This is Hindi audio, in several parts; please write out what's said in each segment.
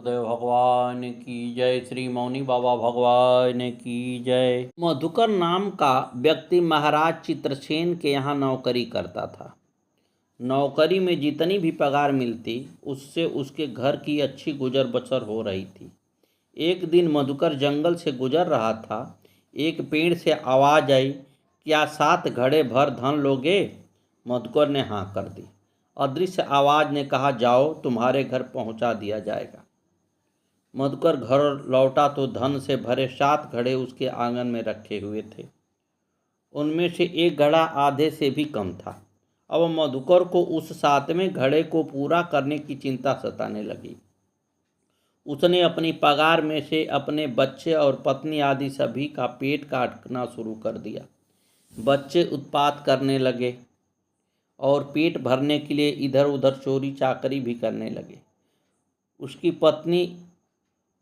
गुरुदेव भगवान की जय। श्री मौनी बाबा भगवान की जय। मधुकर नाम का व्यक्ति महाराज चित्रसेन के यहाँ नौकरी करता था। नौकरी में जितनी भी पगार मिलती उससे उसके घर की अच्छी गुजर बसर हो रही थी। एक दिन मधुकर जंगल से गुजर रहा था। एक पेड़ से आवाज़ आई, क्या 7 घड़े भर धन लोगे? मधुकर ने हाँ कर दी। अदृश्य आवाज़ ने कहा, जाओ, तुम्हारे घर पहुंचा दिया जाएगा। मधुकर घर लौटा तो धन से भरे 7 घड़े उसके आंगन में रखे हुए थे। उनमें से एक घड़ा आधे से भी कम था। अब मधुकर को उस 7वें घड़े को पूरा करने की चिंता सताने लगी। उसने अपनी पगार में से अपने बच्चे और पत्नी आदि सभी का पेट काटना शुरू कर दिया। बच्चे उत्पात करने लगे और पेट भरने के लिए इधर उधर चोरी चाकरी भी करने लगे। उसकी पत्नी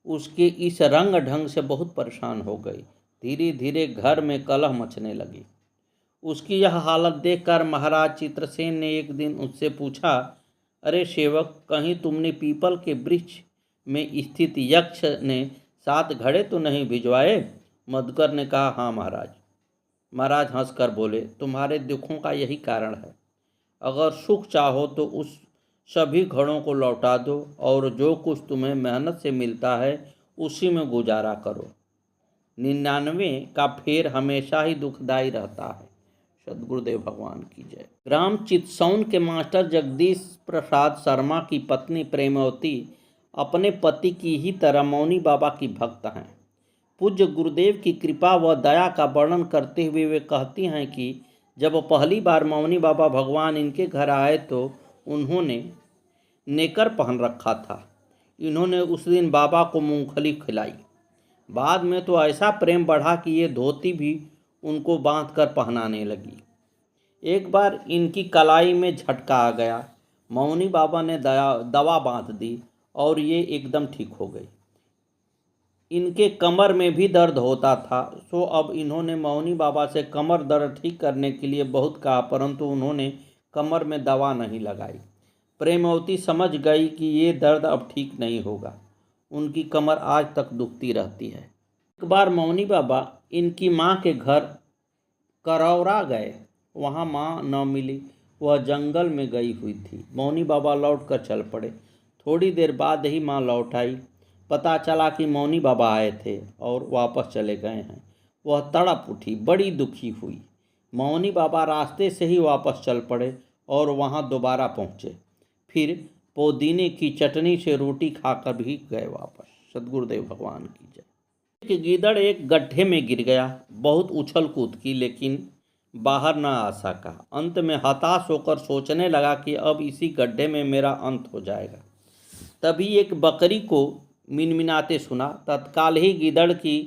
उसके इस रंग ढंग से बहुत परेशान हो गई। धीरे धीरे घर में कलह मचने लगी। उसकी यह हालत देखकर महाराज चित्रसेन ने एक दिन उससे पूछा, अरे सेवक, कहीं तुमने पीपल के वृक्ष में स्थित यक्ष ने 7 घड़े तो नहीं भिजवाए? मधुकर ने कहा, हाँ महाराज। महाराज हंसकर बोले, तुम्हारे दुखों का यही कारण है। अगर सुख चाहो तो उस सभी घड़ों को लौटा दो और जो कुछ तुम्हें मेहनत से मिलता है उसी में गुजारा करो। 99 का फेर हमेशा ही दुखदायी रहता है। सद्गुरुदेव भगवान की जय। ग्राम चित्सौन के मास्टर जगदीश प्रसाद शर्मा की पत्नी प्रेमवती अपने पति की ही तरह मौनी बाबा की भक्त हैं। पूज्य गुरुदेव की कृपा व दया का वर्णन करते हुए वे कहती हैं कि जब पहली बार मौनी बाबा भगवान इनके घर आए तो उन्होंने नेकर पहन रखा था। इन्होंने उस दिन बाबा को मूंगफली खिलाई। बाद में तो ऐसा प्रेम बढ़ा कि ये धोती भी उनको बांधकर पहनाने लगी। एक बार इनकी कलाई में झटका आ गया। मौनी बाबा ने दवा बांध दी और ये एकदम ठीक हो गई। इनके कमर में भी दर्द होता था, सो अब इन्होंने मौनी बाबा से कमर दर्द ठीक करने के लिए बहुत कहा, परंतु उन्होंने कमर में दवा नहीं लगाई। प्रेमवती समझ गई कि ये दर्द अब ठीक नहीं होगा। उनकी कमर आज तक दुखती रहती है। एक बार मौनी बाबा इनकी माँ के घर करौरा गए। वहाँ माँ न मिली, वह जंगल में गई हुई थी। मौनी बाबा लौट कर चल पड़े। थोड़ी देर बाद ही माँ लौट आई। पता चला कि मौनी बाबा आए थे और वापस चले गए हैं। वह तड़प उठी, बड़ी दुखी हुई। मौनी बाबा रास्ते से ही वापस चल पड़े और वहाँ दोबारा पहुँचे। फिर पुदीने की चटनी से रोटी खाकर भी गए वापस। सद्गुरुदेव भगवान की जय। एक गीदड़ एक गड्ढे में गिर गया। बहुत उछल कूद की लेकिन बाहर न आ सका। अंत में हताश होकर सोचने लगा कि अब इसी गड्ढे में मेरा अंत हो जाएगा। तभी एक बकरी को मिनमिनाते सुना। तत्काल ही गीदड़ की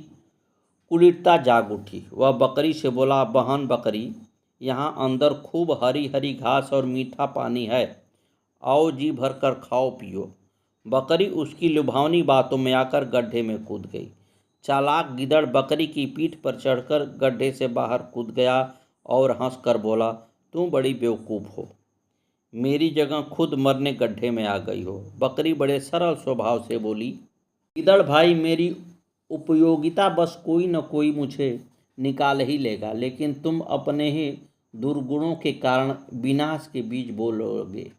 कुलिरता जाग उठी। वह बकरी से बोला, बहन बकरी, यहाँ अंदर खूब हरी हरी घास और मीठा पानी है, आओ जी भर कर खाओ पियो। बकरी उसकी लुभावनी बातों में आकर गड्ढे में कूद गई। चालाक गिदड़ बकरी की पीठ पर चढ़कर गड्ढे से बाहर कूद गया और हंसकर बोला, तुम बड़ी बेवकूफ़ हो, मेरी जगह खुद मरने गड्ढे में आ गई हो। बकरी बड़े सरल स्वभाव से बोली, गिदड़ भाई, मेरी उपयोगिता बस कोई न कोई मुझे निकाल ही लेगा, लेकिन तुम अपने ही दुर्गुणों के कारण विनाश के बीज बोलोगे।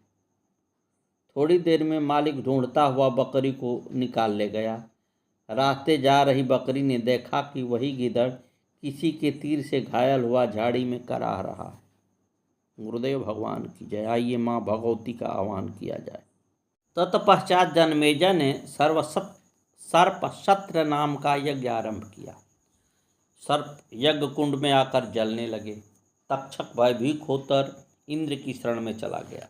थोड़ी देर में मालिक ढूंढता हुआ बकरी को निकाल ले गया। रास्ते जा रही बकरी ने देखा कि वही गिदड़ किसी के तीर से घायल हुआ झाड़ी में कराह रहा है। गुरुदेव भगवान की जय। आइए माँ भगवती का आह्वान किया जाए। तत्पश्चात जन्मेजय ने सर्पशत्र नाम का यज्ञ आरंभ किया। सर्प यज्ञ कुंड में आकर जलने लगे। तक्षक भयभीत होकर इंद्र की शरण में चला गया।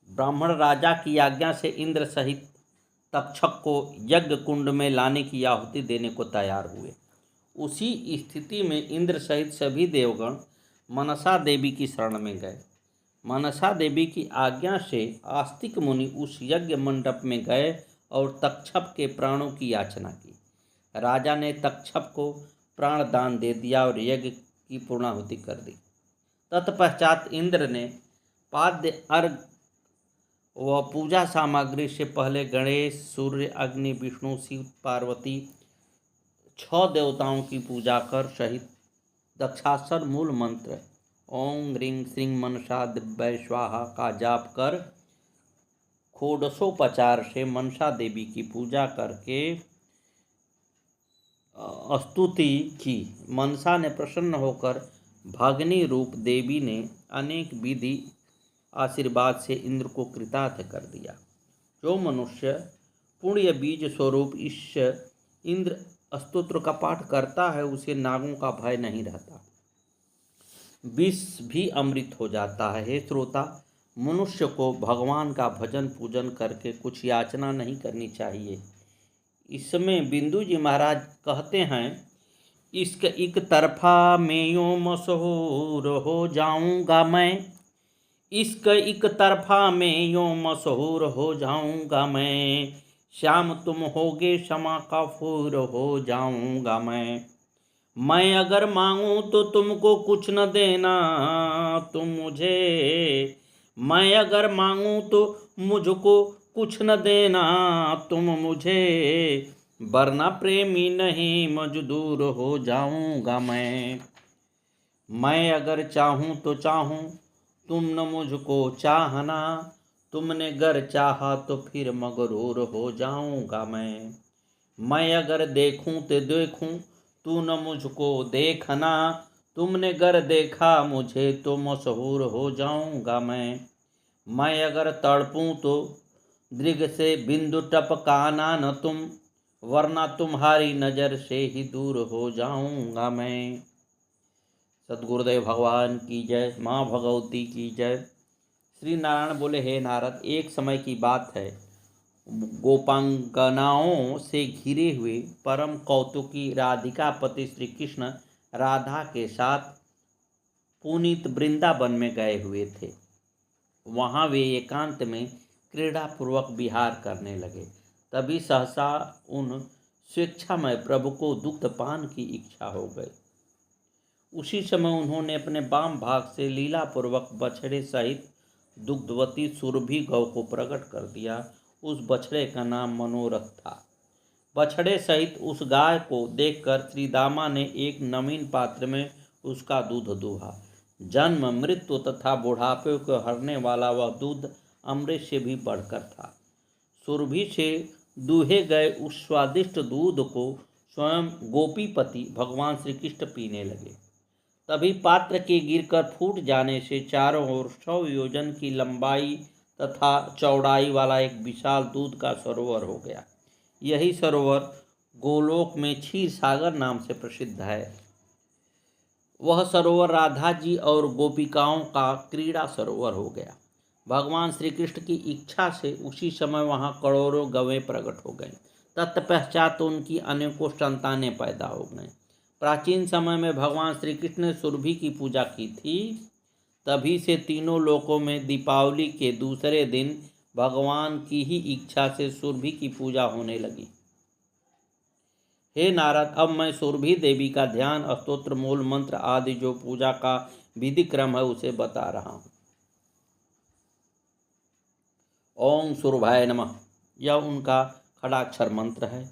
ब्राह्मण राजा की आज्ञा से इंद्र सहित तक्षक को यज्ञ कुंड में लाने की आहुति देने को तैयार हुए। उसी स्थिति में इंद्र सहित सभी देवगण मनसा देवी की शरण में गए। मनसा देवी की आज्ञा से आस्तिक मुनि उस यज्ञ मंडप में गए और तक्षक के प्राणों की याचना की। राजा ने तक्षक को प्राण दान दे दिया और यज्ञ की पूर्णाहुति कर दी। तत्पश्चात इंद्र ने पाद्य अर्घ वह पूजा सामग्री से पहले गणेश, सूर्य, अग्नि, विष्णु, शिव, पार्वती 6 देवताओं की पूजा कर सहित दक्षाक्षर मूल मंत्र ओम ह्रीं श्रीं मनसा दिव्य स्वाहा का जाप कर षोडशोपचार से मनसा देवी की पूजा करके स्तुति की। मनसा ने प्रसन्न होकर भगनी रूप देवी ने अनेक विधि आशीर्वाद से इंद्र को कृतार्थ कर दिया। जो मनुष्य पुण्य बीज स्वरूप इस इंद्र स्तोत्र का पाठ करता है उसे नागों का भय नहीं रहता, विष भी अमृत हो जाता है। हे श्रोता, मनुष्य को भगवान का भजन पूजन करके कुछ याचना नहीं करनी चाहिए। इसमें बिंदु जी महाराज कहते हैं, इश्क एक तरफा में यूं मशहूर हो जाऊंगा मैं, इश्क एक तरफा में यूं मशहूर हो जाऊंगा मैं, श्याम तुम होगे क्षमा का फूर हो जाऊंगा मैं अगर मांगूं तो तुमको कुछ न देना तुम मुझे, मैं अगर मांगूं तो मुझको कुछ न देना तुम मुझे, वरना प्रेमी नहीं मजदूर हो जाऊंगा मैं अगर चाहूं तो चाहूं तुम न मुझको चाहना, तुमने गर चाहा तो फिर मगरूर हो जाऊंगा मैं अगर देखूं तो देखूं तू न मुझको देखना, तुमने गर देखा मुझे तो मशहूर हो जाऊंगा मैं अगर तड़पूं तो दृग से बिंदु टपकाना न तुम, वरना तुम्हारी नज़र से ही दूर हो जाऊंगा मैं। सद्गुरुदेव भगवान की जय, माँ भगवती की जय। श्री नारायण बोले, हे नारद, एक समय की बात है, गोपांगनाओं से घिरे हुए परम कौतुकी राधिकापति श्री कृष्ण राधा के साथ पुनीत वृंदावन में गए हुए थे। वहाँ वे एकांत में क्रीड़ापूर्वक विहार करने लगे। तभी सहसा उन स्वेच्छामय प्रभु को दुग्धपान की इच्छा हो गई। उसी समय उन्होंने अपने वाम भाग से लीलापूर्वक बछड़े सहित दुग्धवती सुरभि गौ को प्रकट कर दिया। उस बछड़े का नाम मनोरथ था। बछड़े सहित उस गाय को देखकर श्री दामा ने एक नवीन पात्र में उसका दूध दूहा। जन्म, मृत्यु तथा बुढ़ापे को हरने वाला वह दूध अमृत से भी बढ़कर था। सुरभि से दूहे गए उस स्वादिष्ट दूध को स्वयं गोपीपति भगवान श्री कृष्ण पीने लगे। तभी पात्र के गिरकर फूट जाने से चारों ओर 100 योजन की लंबाई तथा चौड़ाई वाला एक विशाल दूध का सरोवर हो गया। यही सरोवर गोलोक में क्षीर सागर नाम से प्रसिद्ध है। वह सरोवर राधा जी और गोपिकाओं का क्रीड़ा सरोवर हो गया। भगवान श्री कृष्ण की इच्छा से उसी समय वहाँ करोड़ों गवें प्रकट हो गईं। तत्पश्चात उनकी अनेकों संतानें पैदा हो गईं। प्राचीन समय में भगवान श्री कृष्ण ने सुरभि की पूजा की थी। तभी से तीनों लोकों में दीपावली के दूसरे दिन भगवान की ही इच्छा से सुरभि की पूजा होने लगी। हे नारद, अब मैं सुरभि देवी का ध्यान, स्तोत्र, मूल मंत्र आदि जो पूजा का विधि क्रम है उसे बता रहा हूँ। ओम सुरभाय नमः, यह उनका खड़ाक्षर मंत्र है।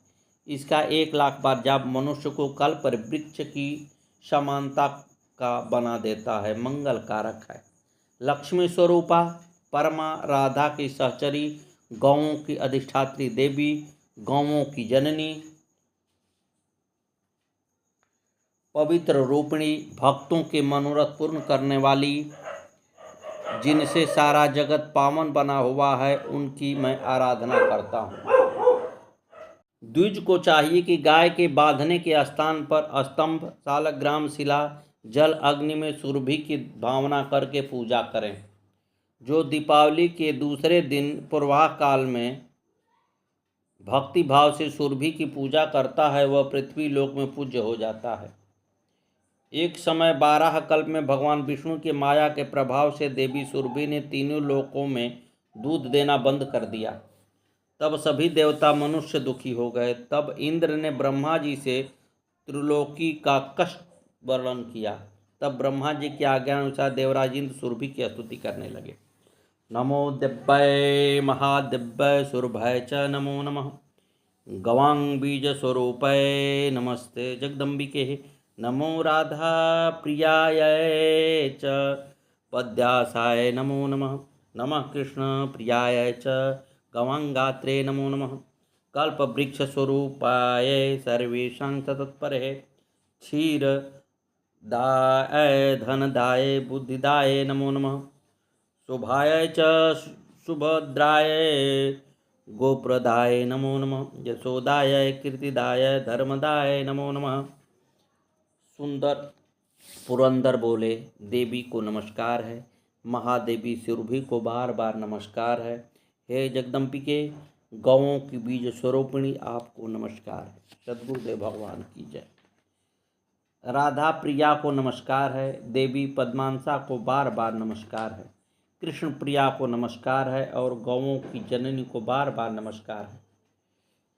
इसका 1,00,000 बार जाप मनुष्य को कल्प वृक्ष की समानता का बना देता है, मंगल कारक है। लक्ष्मी स्वरूपा परमा राधा की सहचरी, गौओं की अधिष्ठात्री देवी, गौओं की जननी, पवित्र रूपिणी, भक्तों के मनोरथ पूर्ण करने वाली, जिनसे सारा जगत पावन बना हुआ है, उनकी मैं आराधना करता हूँ। द्विज को चाहिए कि गाय के बांधने के स्थान पर स्तंभ, सालग्राम शिला, जल, अग्नि में सुरभि की भावना करके पूजा करें। जो दीपावली के दूसरे दिन प्रवाह काल में भक्ति भाव से सुरभि की पूजा करता है वह पृथ्वी लोक में पूज्य हो जाता है। एक समय 12 कल्प में भगवान विष्णु की माया के प्रभाव से देवी सुरभि ने तीनों लोकों में दूध देना बंद कर दिया। तब सभी देवता मनुष्य दुखी हो गए। तब इंद्र ने ब्रह्मा जी से त्रिलोकी का कष्ट वर्णन किया। तब ब्रह्मा जी की आज्ञा अनुसार देवराज इंद्र सुरभि की स्तुति करने लगे। नमो दिव्यै महादिव्यै सुरभय च नमो नमः। गवांग बीज स्वरूपै नमस्ते जगदम्बिके। नमो राधा प्रियाय च पद्यासाय नमो नमः। नमः कृष्ण प्रियाय च गवांगात्रे नमो नमः। कल्पवृक्ष स्वरूपाय सर्वेषां तत्परे क्षीर दाय धनदाय बुद्धिदाय नमो नमः। शुभाय च सुभद्राय गोप्रदाय नमो नमः। यशोदाय कीर्तिदाय धर्मदाय नमो नमः। सुंदर पुरंदर बोले, देवी को नमस्कार है। महादेवी सुरभि को बार बार नमस्कार है। हे जगदम्बिके, गौओं की बीज स्वरूपिणी आपको नमस्कार है। सद्गुरुदेव भगवान की जय। राधा प्रिया को नमस्कार है। देवी पद्मांसा को बार बार नमस्कार है। कृष्ण प्रिया को नमस्कार है और गौओं की जननी को बार बार नमस्कार है।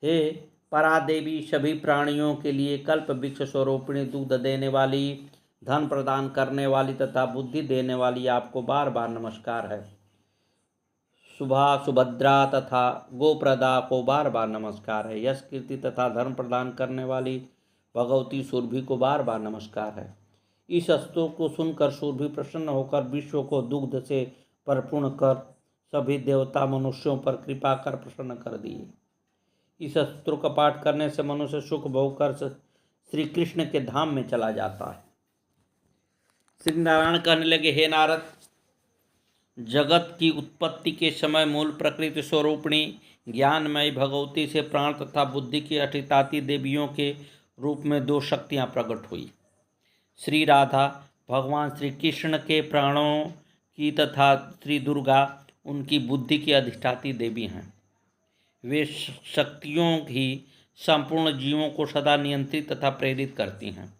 हे परादेवी, सभी प्राणियों के लिए कल्प वृक्ष स्वरूपिणी, दूध देने वाली, धन प्रदान करने वाली तथा बुद्धि देने वाली आपको बार बार नमस्कार है। शुभा सुभद्रा तथा गोप्रदा को बार बार नमस्कार है। यश कीर्ति तथा धर्म प्रदान करने वाली भगवती सुरभि को बार बार नमस्कार है। इस स्तोत्र को सुनकर सुरभि प्रसन्न होकर विश्व को दुग्ध से परिपूर्ण कर सभी देवता मनुष्यों पर कृपा कर प्रसन्न कर दिए। इस स्तोत्र का पाठ करने से मनुष्य सुख भोग कर श्री कृष्ण के धाम में चला जाता है। श्री नारायण कहने लगे, हे नारद, जगत की उत्पत्ति के समय मूल प्रकृति स्वरूपिणी ज्ञानमयी भगवती से प्राण तथा बुद्धि की अधिष्ठात्री देवियों के रूप में दो शक्तियां प्रकट हुई। श्री राधा भगवान श्री कृष्ण के प्राणों की तथा श्री दुर्गा उनकी बुद्धि की अधिष्ठात्री देवी हैं। वे शक्तियों ही संपूर्ण जीवों को सदा नियंत्रित तथा प्रेरित करती हैं।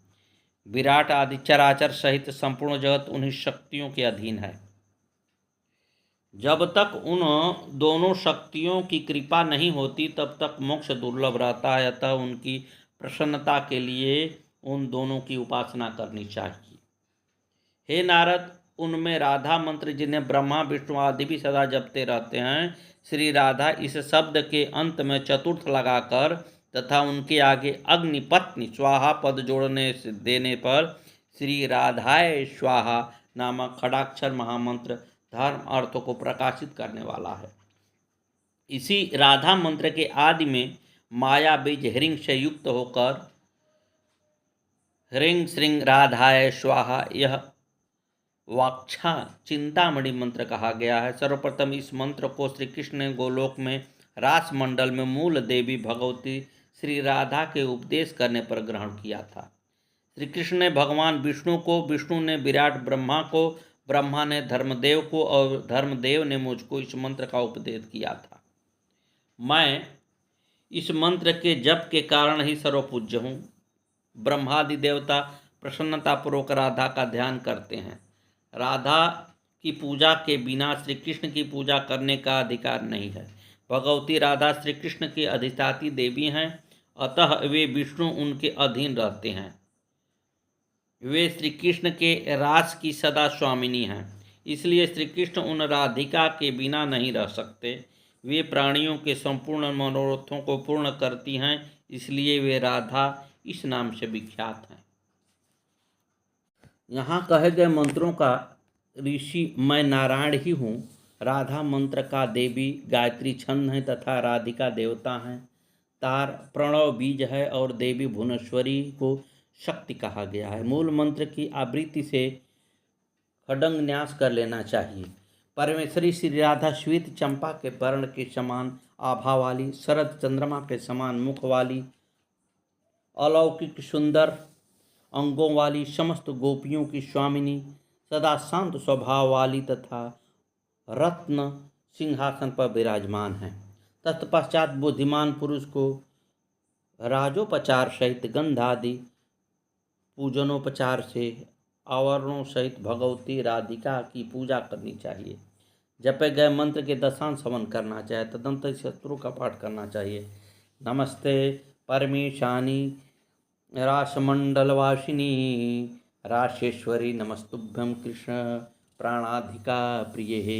विराट आदि चराचर सहित संपूर्ण जगत उन्हीं शक्तियों के अधीन है। जब तक उन दोनों शक्तियों की कृपा नहीं होती तब तक मोक्ष दुर्लभ रहता है। अतः उनकी प्रसन्नता के लिए उन दोनों की उपासना करनी चाहिए। हे नारद, उनमें राधा मंत्र जिन्हें ब्रह्मा विष्णु आदि भी सदा जपते रहते हैं, श्री राधा इस शब्द के अंत में चतुर्थ लगाकर तथा उनके आगे अग्निपत्नी स्वाहा पद जोड़ने से देने पर श्री राधाय स्वाहा नामक खड़ाक्षर महामंत्र धर्म अर्थों को प्रकाशित करने वाला है। इसी राधा मंत्र के आदि में माया बीज ह्रीं से युक्त होकर ह्रीं श्रीं राधाय स्वाहा यह वाक्षा चिंतामणि मंत्र कहा गया है। सर्वप्रथम इस मंत्र को श्री कृष्ण ने गोलोक में रास मंडल में मूल देवी भगवती श्री राधा के उपदेश करने पर ग्रहण किया था। श्री कृष्ण ने भगवान विष्णु को, विष्णु ने विराट ब्रह्मा को, ब्रह्मा ने धर्मदेव को और धर्मदेव ने मुझको इस मंत्र का उपदेश किया था। मैं इस मंत्र के जप के कारण ही सर्वपूज्य हूँ। ब्रह्मादि देवता प्रसन्नतापूर्वक राधा का ध्यान करते हैं। राधा की पूजा के बिना श्री कृष्ण की पूजा करने का अधिकार नहीं है। भगवती राधा श्री कृष्ण की अधिष्ठात्री देवी हैं, अतः वे विष्णु उनके अधीन रहते हैं। वे श्री कृष्ण के रास की सदा स्वामिनी हैं, इसलिए श्री कृष्ण उन राधिका के बिना नहीं रह सकते। वे प्राणियों के संपूर्ण मनोरथों को पूर्ण करती हैं, इसलिए वे राधा इस नाम से विख्यात हैं। यहाँ कहे गए मंत्रों का ऋषि मैं नारायण ही हूँ। राधा मंत्र का देवी गायत्री छंद है तथा राधिका देवता हैं। तार प्रणव बीज है और देवी भुवनेश्वरी को शक्ति कहा गया है। मूल मंत्र की आवृत्ति से खडंग न्यास कर लेना चाहिए। परमेश्वरी श्री राधा श्वेत चंपा के वर्ण के समान आभा वाली, शरद चंद्रमा के समान मुख वाली, अलौकिक सुंदर अंगों वाली, समस्त गोपियों की स्वामिनी, सदा शांत स्वभाव वाली तथा रत्न सिंहासन पर विराजमान है। तत्पश्चात बुद्धिमान पुरुष को राजोपचार सहित गंधादि पूजनोपचार से आवरणों सहित भगवती राधिका की पूजा करनी चाहिए। जपे गए मंत्र के दशांश हवन करना चाहिए। तदंतर शत्रु का पाठ करना चाहिए। नमस्ते परमेशानी रासमंडलवासिनी राशेश्वरी नमस्तुभ्यं कृष्ण प्राणाधिका प्रिये।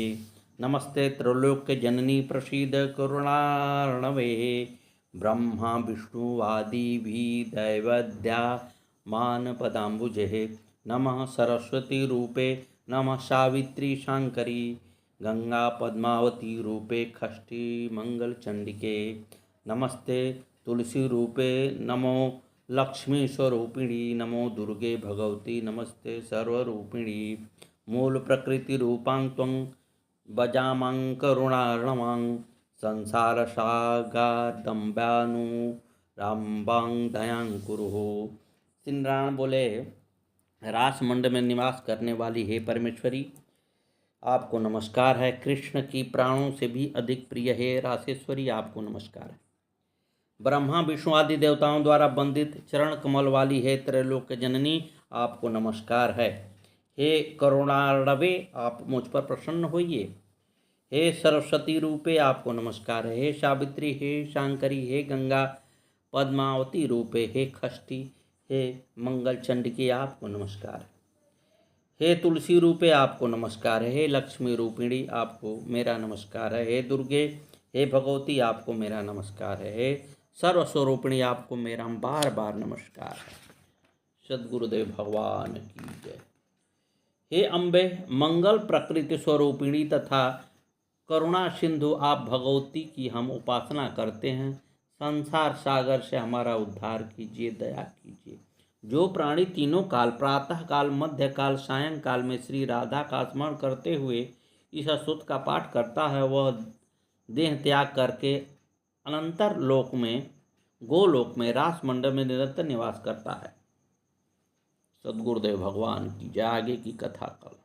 नमस्ते त्रैलोक्य जननी प्रसीद करुणार्णवे। ब्रह्मा विष्णुवादी भी दैवद्या मान पदाम्बुजे। नमः सरस्वती रूपे नमः सावित्री शांकरी। गंगा पद्मावती रूपे खष्टी मंगल चंडिके। नमस्ते तुलसी रूपे नमो लक्ष्मी स्वरूपिणी। नमो दुर्गे भगवती नमस्ते सर्वरूपिणी। मूल प्रकृति रूपां त्वं भजामं करुणार्णवं। संसार सागरदम्बानुराम्बां दयां कुरु। सिमरान बोले, रासमंड में निवास करने वाली हे परमेश्वरी, आपको नमस्कार है। कृष्ण की प्राणों से भी अधिक प्रिय है रासेश्वरी, आपको नमस्कार है। ब्रह्मा विष्णु आदि देवताओं द्वारा वंदित चरण कमल वाली है त्रैलोक्य जननी, आपको नमस्कार है। हे करुणार्णवे, आप मुझ पर प्रसन्न होइए। हे सरस्वती रूपे, आपको नमस्कार है। हे सावित्री, हे शांकरी, हे गंगा पद्मावती रूपे, हे खष्टी, हे मंगल चंडिके, आपको नमस्कार है। हे तुलसी रूपे, आपको नमस्कार है। हे लक्ष्मी रूपिणी, आपको मेरा नमस्कार है। हे दुर्गे, हे भगवती, आपको मेरा नमस्कार है। हे सर्वस्वरूपिणी, आपको मेरा बार बार नमस्कार है। सद्गुरुदेव भगवान की जय। हे अम्बे, मंगल प्रकृति स्वरूपिणी तथा करुणा सिंधु, आप भगवती की हम उपासना करते हैं। संसार सागर से हमारा उद्धार कीजिए, दया कीजिए। जो प्राणी तीनों काल, प्रातः काल, मध्य काल, सायंकाल में श्री राधा का स्मरण करते हुए इस स्तुति का पाठ करता है, वह देह त्याग करके अनंतर लोक में, गोलोक में, रासमंडल में निरंतर निवास करता है। सद्गुरुदेव भगवान की जय। आगे की कथा कल।